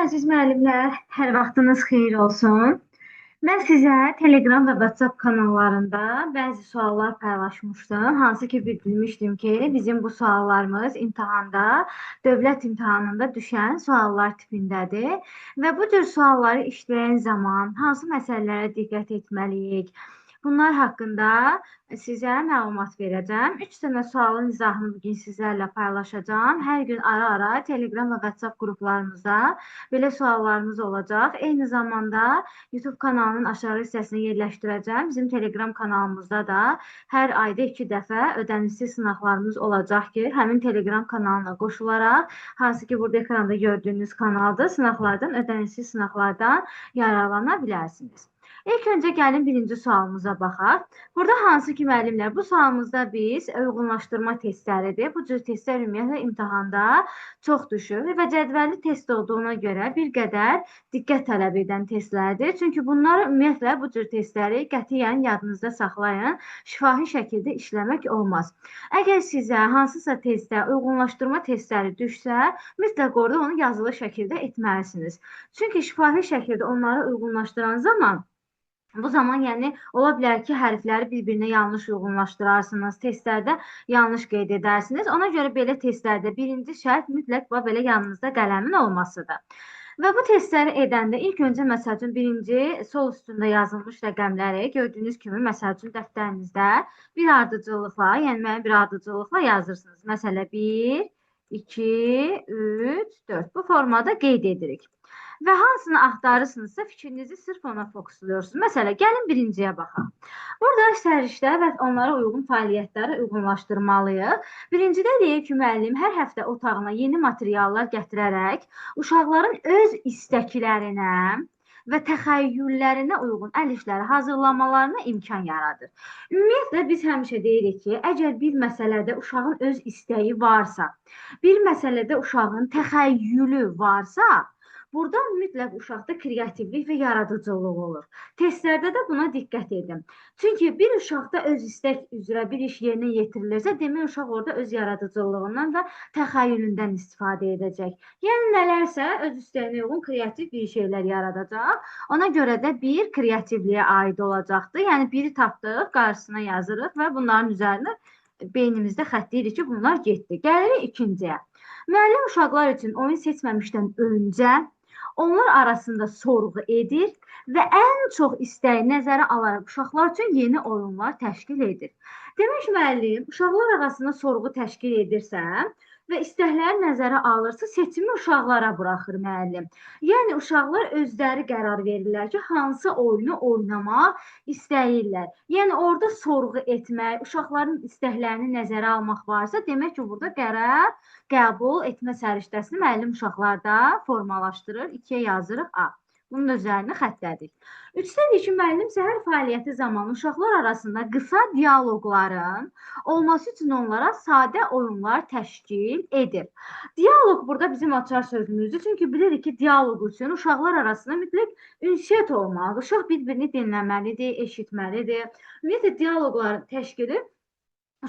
Əziz müəllimlər, hər vaxtınız xeyir olsun. Mən sizə Telegram və WhatsApp kanallarında bəzi suallar paylaşmışdım. Hansı ki bildirmişdim ki, bizim bu suallarımız imtahanda, dövlət imtahanında düşən suallar tipindədir. Və bu cür sualları işləyən zaman hansı məsələlərə diqqət etməliyik? Bunlar haqqında sizə məlumat verəcəm. 3 dənə sualın izahını bugün sizlərlə paylaşacağım. Hər gün ara-ara Telegram və WhatsApp qruplarımızda belə suallarımız olacaq. Eyni zamanda YouTube kanalının aşağı hissəsini yerləşdirəcəm. Bizim Telegram kanalımızda da hər ayda 2 dəfə ödənişsiz sınaqlarımız olacaq ki, həmin Telegram kanalına qoşularaq, hansı ki burada ekranda gördüyünüz kanaldır, sınaqlardan, ödənişsiz sınaqlardan yararlana bilərsiniz. İlk öncə gəlin birinci sualımıza baxaq. Burada hansı ki müəllimlər, bu sualımızda biz uyğunlaşdırma testləridir. Bu cür testlər ümumiyyətlə imtahanda çox düşür və cədvəlli test olduğuna görə bir qədər diqqət tələb edən testlərdir. Çünki bunlar ümumiyyətlə bu cür testləri qətiyyən yadınızda saxlayın, şifahi şəkildə işləmək olmaz. Əgər sizə hansısa testdə uyğunlaşdırma testləri düşsə, mütləq orada onu yazılı şəkildə etməlisiniz. Çünki şifahi şəkildə onları uyğunlaşdıran zaman bu zaman, yəni, ola bilər ki, hərfləri bir-birinə yanlış uyğunlaşdırarsınız, testlərdə yanlış qeyd edərsiniz. Ona görə belə testlərdə birinci şərt mütləq belə yanınızda qələmin olmasıdır. Və bu testləri edəndə ilk öncə, məsəl üçün, birinci sol üstündə yazılmış rəqəmləri gördüyünüz kimi, məsəl üçün, dəftərinizdə bir ardıcıllıqla, yəni müəyyən bir ardıcıllıqla yazırsınız. Məsələ 1, 2, 3, 4. Bu formada qeyd edirik. Və hansını axtarırsınızsa fikrinizi sırf ona fokusluyorsunuz. Məsələn, gəlin birinciyə baxaq. Burada səriştə və onlara uyğun fəaliyyətləri uyğunlaşdırmalıyıq. Birincidə deyir ki, müəllim hər həftə otağına yeni materiallar gətirərək uşaqların öz istəklərinə və təxəyyüllərinə uyğun əl işləri hazırlamalarına imkan yaradır. Ümumiyyətlə, biz həmişə deyirik ki, əgər bir məsələdə uşağın öz istəyi varsa, bir məsələdə uşağın təxəyyülü varsa, burada mütləq uşaqda kreativlik və yaradıcılıq olur. Testlərdə də buna diqqət edin. Çünki bir uşaqda öz istək üzrə bir iş yerinə yetirilirsə, demək uşaq orada öz yaradıcılığından və təxəyyülündən istifadə edəcək. Yəni nələrsə öz istəyinə uyğun kreativ bir şeylər yaradacaq. Ona görə də bir kreativliyə aid olacaqdır. Yəni biri tapdıq, qarşısına yazırıq və bunların üzərinə beynimizdə xətləyirik ki, bunlar getdi. Gəlirik ikinciyə. Müəllim uşaqlar üçün oyun seçməmişdən öncə onlar arasında sorğu edir və ən çox istəyi nəzərə alaraq uşaqlar üçün yeni oyunlar təşkil edir. Demək, müəllim uşaqlar arasında sorğu təşkil edirsə və istəkləri nəzərə alırsa, seçimi uşaqlara buraxır müəllim. Yəni, uşaqlar özləri qərar verirlər ki, hansı oyunu oynamaq istəyirlər. Yəni, orada sorğu etmək, uşaqların istəklərini nəzərə almaq varsa, demək ki, burada qərar qəbul etmə səriştəsini müəllim uşaqlarda formalaşdırır. 2-yə yazırıq A. Bunun üzərinə xətlədik. 3-dədir ki, müəllim səhər fəaliyyəti zamanı uşaqlar arasında qısa dialoqların olması üçün onlara sadə oyunlar təşkil edir. Dialoq burada bizim açar sözümüzdür. Çünki bilirik ki, dialoq üçün uşaqlar arasında mütləq ünsiyyət olmalıdır. Uşaq bir-birini dinləməlidir, eşitməlidir. Ümumiyyətlə, dialoqların təşkili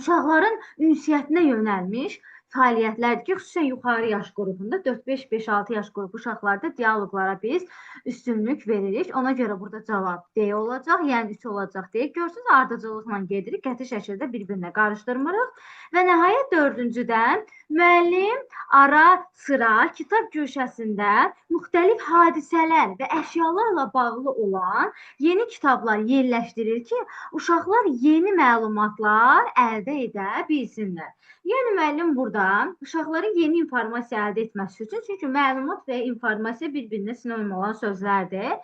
uşaqların ünsiyyətinə yönəlmiş fəaliyyətlərdir ki, xüsusən yuxarı yaş qrupunda 4-5-5-6 yaş qrupu uşaqlarda dialoqlara biz üstünlük veririk. Ona görə burada cavab D olacaq, yəni 3 olacaq deyə. Görsünüz, ardıcıllıqla gedirik, qəti şəkildə bir-birinə qarışdırmırıq. Və nəhayət dördüncüdən müəllim ara sıra kitab güşəsində müxtəlif hadisələr və əşyalarla bağlı olan yeni kitablar yerləşdirir ki, uşaqlar yeni məlumatlar əldə edə bilsinlər. Yəni, müəllim burada uşaqların yeni informasiya əldə etməsi üçün, çünki məlumat və informasiya bir-birinə sinonim olan sözlərdir.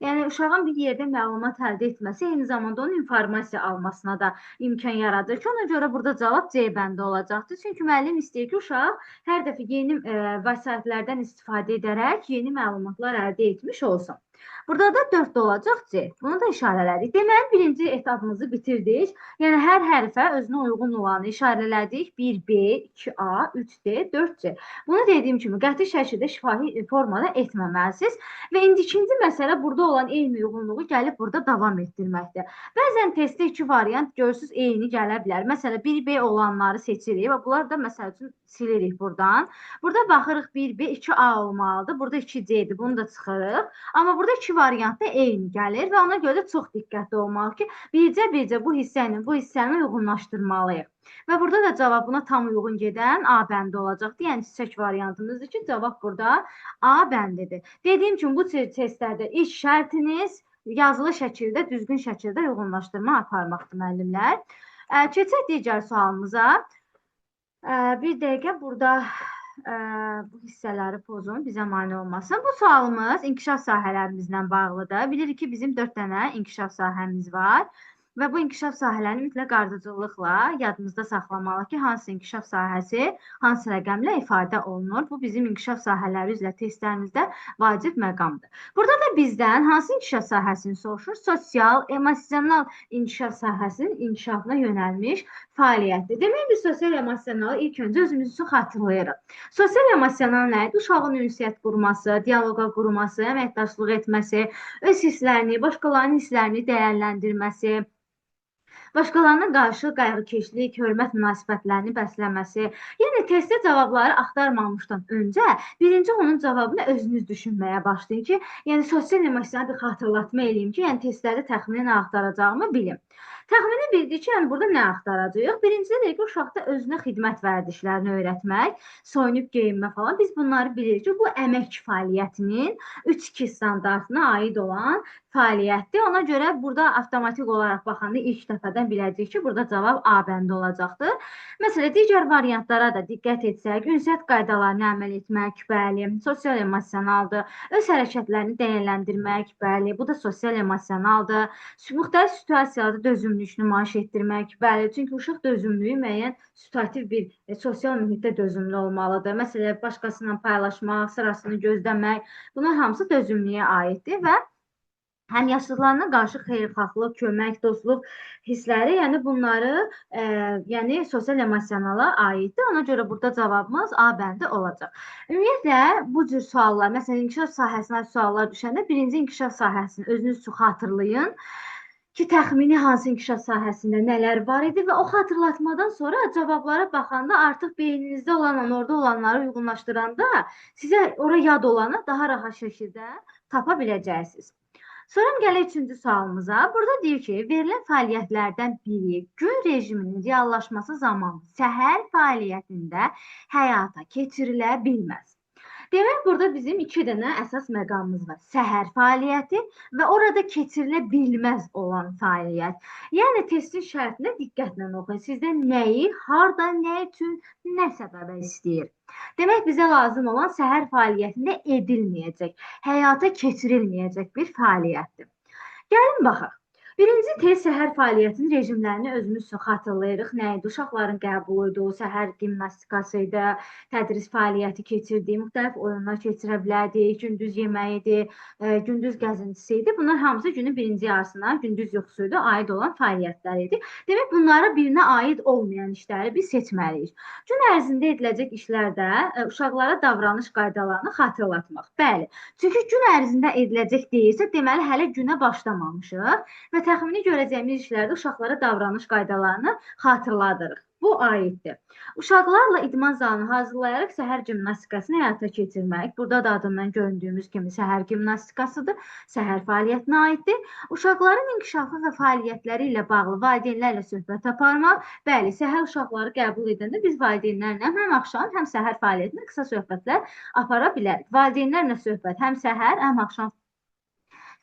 Yəni, uşağın bir yerdə məlumat əldə etməsi eyni zamanda onun informasiya almasına da imkan yaradır ki, ona görə burada cavab C bəndə olacaqdır. Çünki müəllim istəyir ki, uşaq hər dəfə yeni vəsaitlərdən istifadə edərək yeni məlumatlar əldə etmiş olsun. Burada da 4-də olacaq C. Bunu da işarələdik. Deməli, birinci etapımızı bitirdik. Yəni, hər hərfə özünə uyğun olanı işarələdik. 1B, 2A, 3D, 4C. Bunu dediyim kimi qəti şəkildə şifahi formada etməməlisiniz. Və indi ikinci məsələ burada olan eyni uyğunluğu gəlib burada davam etdirməkdir. Bəzən testdə iki variant görürsünüz, eyni gələ bilər. Məsələn, 1B olanları seçirik və bunlar da məsəl üçün silirik buradan. Burada baxırıq 1B, 2A olmalıdır. Burada 2C-dir. Bunu da çıxırıq. Amma burada iki variant da eyni gəlir və ona görə də çox diqqətli olmalı ki, bircə bu hissə ilə bu hissəni uyğunlaşdırmalıyıq. Və burada da cavab buna tam uyğun gedən A bəndi olacaqdır. Yəni çiçək variantımızdır ki, cavab burada A bəndidir. Dediyim kimi bu testlərdə ilk şərtiniz yazılı şəkildə, düzgün şəkildə uyğunlaşdırma aparmaqdır müəllimlər. Keçək digər sualımıza. Bir dəqiqə burada bu hissələri pozun, bizə mane olmasın. Bu sualımız inkişaf sahələrimizlə bağlıdır. Bilirik ki, bizim 4 dənə inkişaf sahəmiz var. Və bu inkişaf sahələrini mütləq ardıcıllıqla yadımızda saxlamalıyıq ki, hansı inkişaf sahəsi hansı rəqəmlə ifadə olunur. Bu bizim inkişaf sahələri üzrə testlərimizdə vacib məqamdır. Burada da bizdən hansı inkişaf sahəsini soruşur? Sosial, emosional inkişaf sahəsinin inkişafına yönəlmiş fəaliyyətdir. Demək, biz sosial emosionalı ilk öncə özümüz üçün xatırlayırıq. Sosial emosional nədir? Uşağın ünsiyyət qurması, diyaloqa qurması, əməkdaşlıq etməsi, öz hisslərini, başqalarının hisslərini dəyərləndirməsi, başqalarına qarşı qayğıkeşlik, hörmət münasibətlərini bəsləməsi. Yəni, testdə cavabları axtarmamışdan öncə birinci onun cavabını özünüz düşünməyə başlayın ki, yəni sosial emosional bir xatırlatma eləyim ki, yəni testləri təxminən nə axtaracağımı bilim. Təxmini bildik ki, yəni burada nə axtaracağıq? Birincisi deyək ki, uşaqda özünə xidmət vərdişlərini öyrətmək, soyunub geyinmə falan. Biz bunları bilirik ki, bu əmək fəaliyyətinin 3-2 standartına aid olan fəaliyyətdir. Ona görə burada avtomatik olaraq baxanda ilk dəfədən biləcəyik ki, burada cavab A bəndi olacaqdır. Məsələn, digər variantlara da diqqət etsək, ünsiyyət qaydalarına əməl etmək, bəli, sosial emosionaldır. Öz hərəkətlərini dəyərləndirmək, bəli, bu da sosial emosionaldır. Müxtəlif situasiyalarda dözümlülük nümayiş etdirmək, bəli, çünki uşaq dözümlülüyü müəyyən situativ bir sosial mühitdə dözümlü olmalıdır. Məsələn, başqasıyla paylaşmaq, sırasını gözləmək, bunlar hamısı dözümlüyə aiddir və həmyaşıdlarına qarşı xeyirxahlıq, kömək, dostluq hissləri, yəni bunları yəni sosial emosionala aiddir. Ona görə burada cavabımız A bəndi olacaq. Ümumiyyətlə, bu cür suallar, məsələn, inkişaf sahəsinə suallar düşəndə birinci inkişaf sahəsini özünüz üçün xatırlayın ki, təxmini hansı inkişaf sahəsində nələr var idi və o xatırlatmadan sonra cavablara baxanda artıq beyninizdə olan, orada olanları uyğunlaşdıranda sizə ora yad olanı daha rahat şəkildə tapa biləcəksiniz. Sonra gələk üçüncü sualımıza. Burada deyir ki, verilən fəaliyyətlərdən biri gün rejiminin reallaşması zamanı səhər fəaliyyətində həyata keçirilə bilməz. Demək, burada bizim 2 dənə əsas məqamımız var. Səhər fəaliyyəti və orada keçirilə bilməz olan fəaliyyət. Yəni, testin şərtinə diqqətlə oxuyun. Sizdə nəyi, harada, nə üçün, nə səbəbə istəyir? Demək, bizə lazım olan səhər fəaliyyətində edilməyəcək, həyata keçirilməyəcək bir fəaliyyətdir. Gəlin, baxaq. Birinci test səhər fəaliyyətinin rejimlərini özümüz üçün xatırlayırıq. Nə idi? Uşaqların qəbulu idi, səhər gimnastikası idi, tədris fəaliyyəti keçirdik, müxtəlif oyunlar keçirə bilərdik, gündüz yeməyi idi, gündüz gəzintisi idi. Bunlar hamısı günün birinci yarısına, gündüz yuxusu idi, aid olan fəaliyyətlər idi. Demək, bunlara birinə aid olmayan işləri biz seçməliyik. Gün ərzində ediləcək işlərdə uşaqlara davranış qaydalarını xatırlatmaq. Bəli, çünki gün ərzində ediləcək deyilsə, deməli, hələ günə başlamamışıq və təxmini görəcəyimiz işlərdə uşaqlara davranış qaydalarını xatırladırıq. Bu aiddir. Uşaqlarla idman zalını hazırlayaraq səhər gimnastikasını həyata keçirmək. Burada da adından göründüyümüz kimi səhər gimnastikasıdır, səhər fəaliyyətinə aiddir. Uşaqların inkişafı və fəaliyyətləri ilə bağlı valideynlərlə söhbət aparmaq. Bəli, səhər uşaqları qəbul edəndə biz valideynlərlə həm axşam, həm səhər fəaliyyətində qısa söhbətlər apara bilərik. Valideynlərlə söhbət həm səhər, həm axşam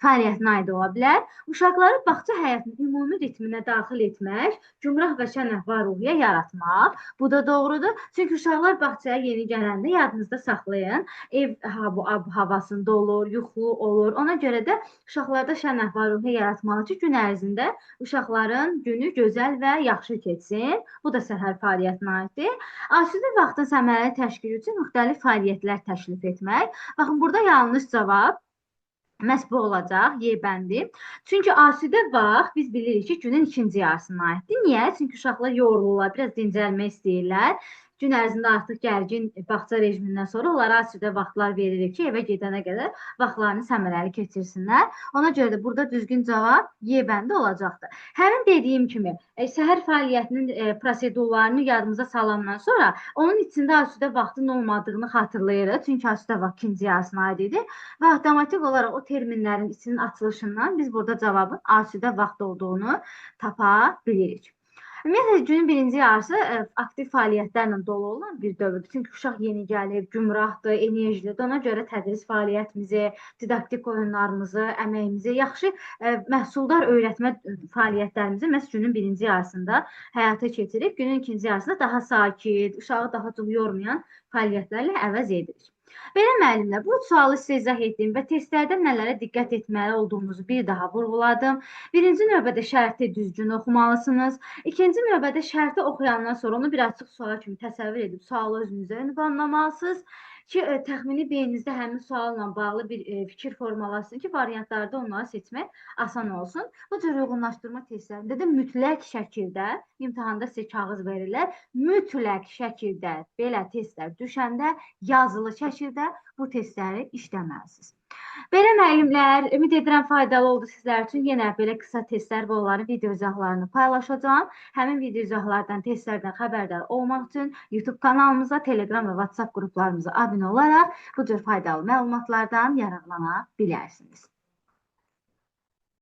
fəaliyyətinə aid ola bilər. Uşaqları bağça həyatının ümumi ritminə daxil etmək, gümrah və şən əhval-ruhiyyə yaratmaq. Bu da doğrudur. Çünki uşaqlar bağçaya yeni gələndə yadınızda saxlayın. Ev havasında olur, yuxulu olur. Ona görə də uşaqlarda şən əhval-ruhiyyə yaratmalı ki, gün ərzində uşaqların günü gözəl və yaxşı keçsin. Bu da səhər fəaliyyətinə aiddir. Asudə vaxtın səmərəli təşkili üçün müxtəlif fəaliyyətlər təklif etmək. Baxın, burada yanlış cavab Məhz bu olacaq Y bəndi. Çünki asudə vaxt biz bilirik ki, günün ikinci yarısına aiddir. Niyə? Çünki uşaqlar yorulurlar, biraz dincəlmək istəyirlər. Gün ərzində artıq gərgin bağça rejimindən sonra onlara asudə vaxtlar veririk ki, evə gedənə qədər vaxtlarını səmərəli keçirsinlər. Ona görə də burada düzgün cavab Y bəndi olacaqdır. Həmin dediyim kimi, səhər fəaliyyətinin prosedurlarını yadımıza salandan sonra onun içində asudə vaxtın olmadığını xatırlayırıq. Çünki asudə vaxt ikinci yarısına aid idi. Və avtomatik olaraq o terminlərin içinin açılışından biz burada cavabın asudə vaxt olduğunu tapa bilirik. Ümumiyyətlə, günün birinci yarısı aktiv fəaliyyətlərlə dolu olan bir dövrdür. Çünki uşaq yeni gəlib, gümrahdır, enerjilidir. Ona görə tədris fəaliyyətimizi, didaktik oyunlarımızı, əməyimizi, yaxşı məhsuldar öyrətmə fəaliyyətlərimizi məhz günün birinci yarısında həyata keçirib, günün ikinci yarısında daha sakit, uşağı daha çox yormayan fəaliyyətlərlə əvəz edirik. Belə müəllimlər, bu sualı sizə izah etdim və testlərdə nələrə diqqət etməli olduğumuzu bir daha vurğuladım. Birinci növbədə şərti düzgün oxumalısınız. İkinci növbədə şərti oxuyandan sonra onu bir açıq sual kimi təsəvvür edib sualı özünüzə ünvanlamalısınız ki, təxmini beyninizdə həmin sualla bağlı bir fikir formalaşsın ki, variantlarda onları seçmək asan olsun. Bu cür uyğunlaşdırma testlərində də mütləq şəkildə imtahanda sizə kağız verirlər. Mütləq şəkildə belə testlər düşəndə yazılı şəkildə bu testləri işləməlisiniz. Belə müəllimlər, ümid edirəm faydalı oldu sizlər üçün. Yenə belə qısa testlər və onların video izahlarını paylaşacağam. Həmin video izahlardan, testlərdən xəbərdar olmaq üçün YouTube kanalımıza, Telegram və WhatsApp qruplarımıza abunə olaraq bu cür faydalı məlumatlardan yararlana bilərsiniz.